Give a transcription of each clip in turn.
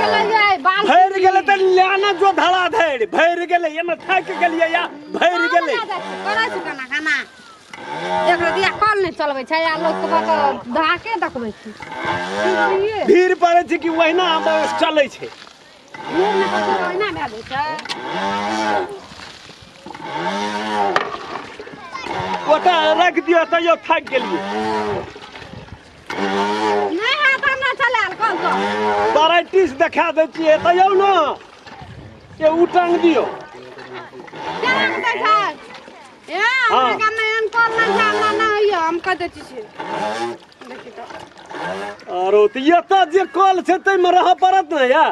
भर गेले त लाना जो धड़ा धड़ भर गेले एमे थक गेलिए या भर गेले करै छै खाना खाना एक रतिया कल नहीं चलबै छै या लोग के धाके देखबै छी भीड़ पड़े छै कि ओहिना बस चलै छै भीड़ में कतो ओहिना भए जाइ छै ओटा रख दियो त यो थक गेलिए नहीं हाथ हमरा चलाल कल तो प्रैक्टिस देखा दै छियै त यौ न के उटंग दियो केना दे छै या हमरा में एन कल नहीं जाना नहीं हम कह दै छी देखि तो आरो त ये त जे कल छै तै में रह पड़त न या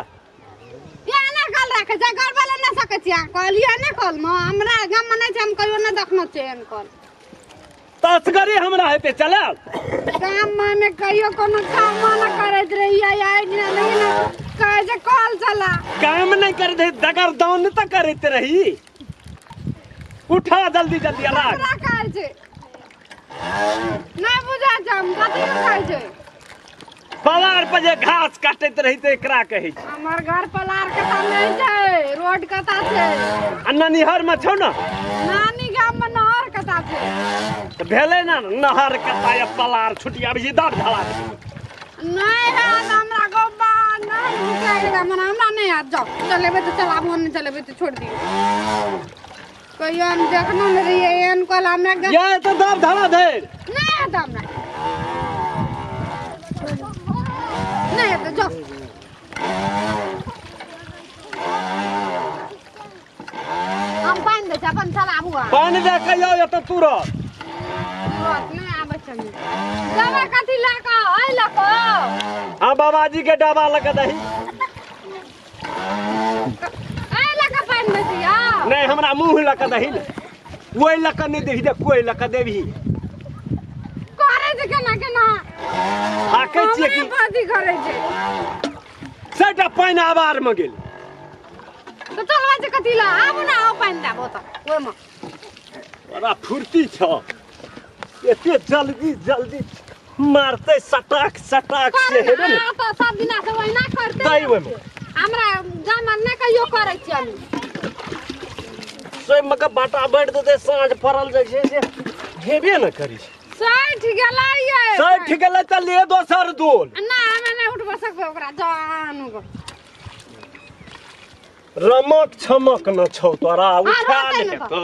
ना कल रखे छै घर वाला न सके छी कहलिए ने कल में हमरा गाम में नहीं छै हम कहियो न देखनो छै एन कल तस्करी हमरा हेते चलाल काम में कहियो कोनो काम न करैत रहिया यार नहीं ना कहे जे कॉल चला काम नहीं कर दे दगर दान त करैत रही उठा जल्दी जल्दी अलाग हमरा कहे छै नहीं बुझा हम कथि कहे छै पलार पर जे घास काटैत रही त एकरा कहै छै हमर घर पलार कता नहीं छै रोड कता छै आ ननिहर में छौ न नानी गाम में नहर कता छै त भेलै न नहर कता या पलार छुटिया भी दाद धड़ा नहीं है हमरा गोबा नहीं निकालेगा मन हमरा नहीं आ जाओ चलेबे तो चलाबो नहीं चलेबे तो छोड़ दियो कहियो हम देखनो नहीं रहिए एन कल हमरा ये तो दाद धड़ा दे नहीं है तो हमरा नहीं है तो जाओ हम पानी दे छै अपन चलाबू पानी दे के यो त तुरत नहीं आबे छै दवा कथि लाका आइ लाको हां बाबाजी के डबा लगा दही आइ लाका पानी दे दिया नहीं हमरा मुंह लगा दही ओइ लका नहीं देही दे कोई लका देबी करे छै केना केना हाकै छियै कि बाती करे छै सेटा पानी आबार में गेल तो चलवा छै कथि ला आबू ना आओ पानी दाबो त ओइ में बड़ा फुर्ती छ एते जल्दी जल्दी मारते सटाक सटाक से हेबे न तो सब दिना से ओहिना करते तै ओइ में हमरा गाम में कहियो करे छी हम सोइ मका बाटा बैठ देते साँझ पड़ल जाइ छै से हेबे न करी सैठ गेलै ये सैठ गेलै त ले दोसर दोल ना हमे नहीं उठबा सकबे ओकरा जानू गो रमक छमक न छौ तोरा उठा ले तो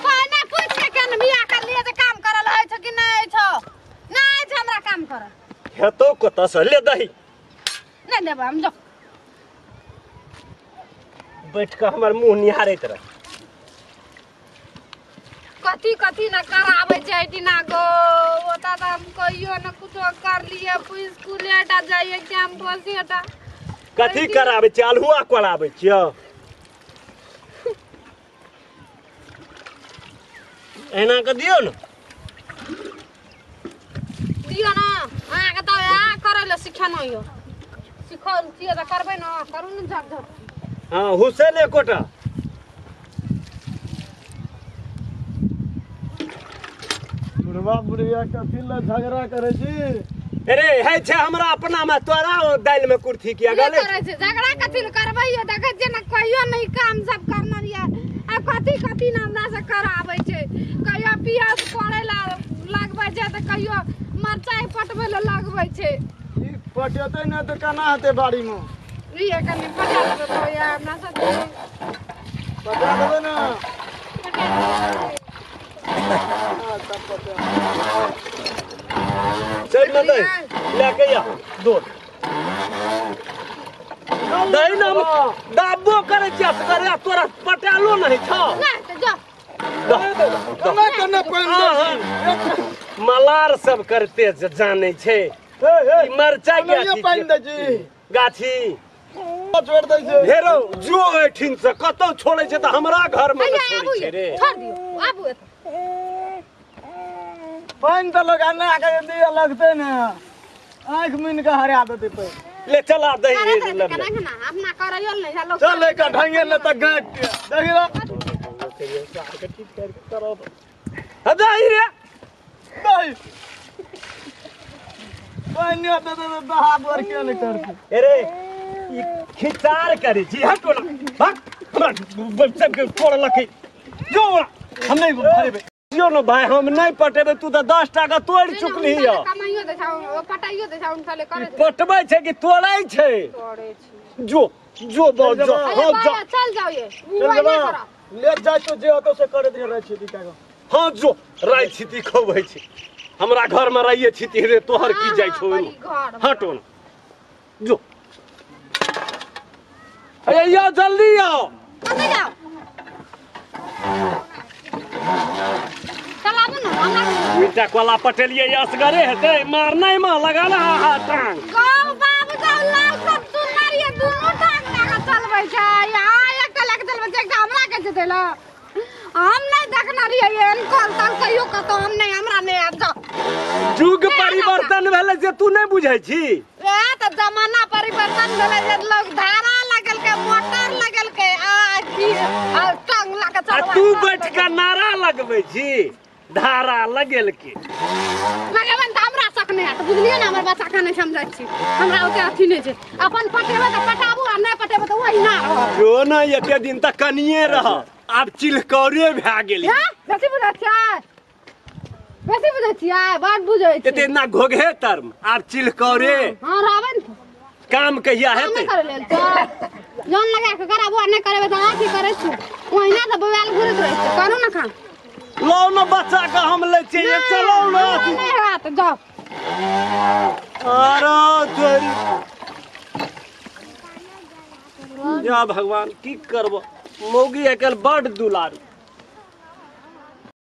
पानी पूछ के केन बिया कर लिए त काम करल है छ कि नहीं छ नहीं छ हमरा काम कर हेतो कत से ले दही नहीं देब हम जो बैठ के हमर मुंह निहारैत रह कथि कथि न कराबै छै दिना गो ओता त हम कहियो न कुछो कर लिए स्कूल एटा जाइए कैंपस एटा कथी कराबै छै अलहुआ कोराबै छियो एना के दियो न दियो न आ के त आ करे ले सिखा न यो सिखल छिए त करबै न करू न झक झक हां हुसैन एकोटा बुढ़वा बुढ़िया कथी ला झगड़ा करे छी अरे है छै हमरा अपना में तोरा दाल में कुर्ती किया गले करे छै झगड़ा कथि ल करबै यो देखे छै न कहियो नहीं काम सब करना रिया आ कथि कथि न हमरा से कराबै छै कहियो पियाज पड़े ला लगबै छै त कहियो मरचाई पटबै ला लगबै छै ई पटेतै न त केना हेतै बाड़ी में रिया कनी पटा देबै तो या हमरा से पटा देबै न चल न दे लेके या दोल दही न दाबो करे छी करे तोरा पटालो नहीं छ ना त जा केना केना पानी मलार सब करते जाने छे मरचा के पानी दे छी गाछी छोड़ दै छै हेरो जो एठिन से कतौ छोड़े छै त हमरा घर में छोड़े छै रे छोड़ दियो आबू एत पानी तो लगाना के दिया लगते न आंख मीन के हरा देते पे ले चला दही केना केना अपना करैयो नहीं हेलो चल का ढंगे न त गांठ देखियो हदाई रे दही पानी होता तो बहा बर के नहीं करती अरे ई खिचार करे जी हटो ना भाग हमरा सबके फोड़ लखई जो हम नहीं भरे बे जो न भाई हम नहीं पटेबे तू तो 10 टाका तोड़ चुकली है कमाइयो दे छाऊ पटाइयो दे छाऊ साले करे पटबै छै कि तोड़ै छै तोड़े छी जो जो बोल जो हां जा चल जाओ ये चल जा ले जाय तो जे होतो से करे दे रह छी दी का हां जो राइ छिती खोबै छै हमरा घर में रहिए छिती रे तोहर की जाय छौ हटो न जो अरे या जल्दी आओ कते जाओ चल आबू ना हमरा मीठा कोला पटेलिए असगरे हेतै मारनै में लगाना हा टांग गाँव बाबू तो लाल सब सुनर ये दोनों टांग लगा चलबै छै आ एक लग चलबै छै हमरा के देला हम नहीं देखना रहिए इनकल तक कहियो कतो हम नहीं हमरा नहीं आब जा जुग परिवर्तन भेलै जे तू नहीं बुझै छी ए त जमाना परिवर्तन भेलै जे लोग धारा लगल के मोटर लगल के आ की टांग लगा आ चलबै तू बैठ के नारा लगबै छी धारा लगेल के लगेबन त हमरा शक नहीं है त बुझलिए ना हमर बच्चा खाने समझै छी हमरा ओते अथी नहीं छै अपन पटेबे त पटाबू आ नहीं पटेबे त वही ना रह जो ना एते दिन तक कनिए रह आब चिलकौरे भए गेली बेसी बुझै छियै बात बुझै छी एते ना घोघे तरम आब चिलकौरे हां रावण काम कहिया हेतै कर लेल त जान लगा के कराबो नहीं करबे त आ की करै छी ओहिना त बवाल घुरत रहै छै करू ना खा लो ना बच्चा का हम ले चाहिए चलो ना नहीं हाथ जाओ अरे तेरी या भगवान की करबो मौगी एकल बड़ दुलारू